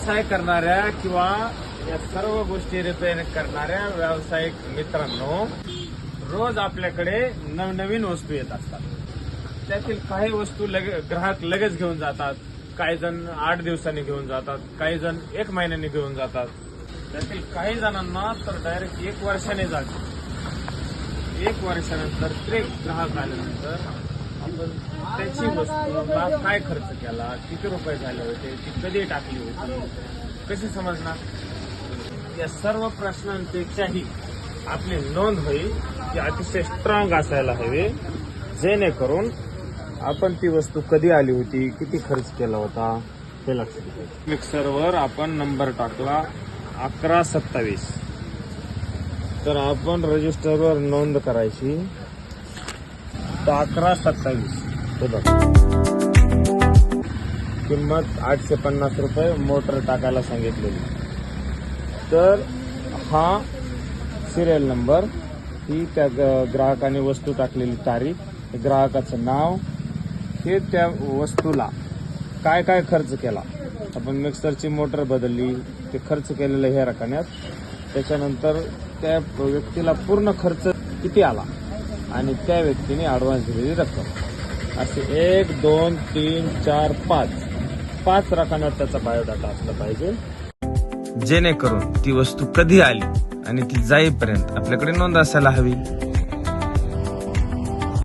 व्यवसाय करणाऱ्या किंवा या सर्व गोष्टी रिपेअर करणाऱ्या व्यावसायिक मित्रांनो, रोज आपल्याकडे नवनवीन वस्तू येत असतात. त्यातील काही वस्तू ग्राहक लगेच घेऊन जातात, काही जण 8 दिवसांनी घेऊन जातात, काही जण 1 महिन्याने घेऊन जातात. त्यातील काही जणांना तर डायरेक्ट 1 वर्षाने जाते. 1 वर्षानंतर ते ग्राहक आल्यानंतर आपण त्याची वस्तूला काय खर्च केला, किती रुपये झाले होते, ती कधी टाकली होती, कशी समजणार? या सर्व प्रश्नांपेक्षाही आपली नोंद होईल ती अतिशय स्ट्रॉंग असायला हवी, जेणेकरून आपण ती वस्तू कधी आली होती, किती खर्च केला होता हे लक्षात येईल. मिक्सरवर आपण नंबर टाकला 1127, तर आपण रजिस्टरवर नोंद करायची 1127. हे बघा, किंमत 850 रुपये, मोटर टाकायला सांगितलेली. तर हा सिरियल नंबर, ही त्या ग्राहकाने वस्तू टाकलेली तारीख, ग्राहकाचं नाव, हे त्या वस्तूला काय काय खर्च केला. आपण मिक्सरची मोटर बदलली, ते खर्च केलेलं हे रकान्यात, त्याच्यानंतर त्या व्यक्तीला पूर्ण खर्च किती आला आणि त्या व्यक्तीने ॲडव्हान्स दिलेली रक्कम, असे 1 2 3 4 5 रकान्यात त्याचा बायोडाटा असला पाहिजे, जेणेकरून ती वस्तू कधी आली आणि ती जाईपर्यंत आपल्याकडे नोंद असायला हवी.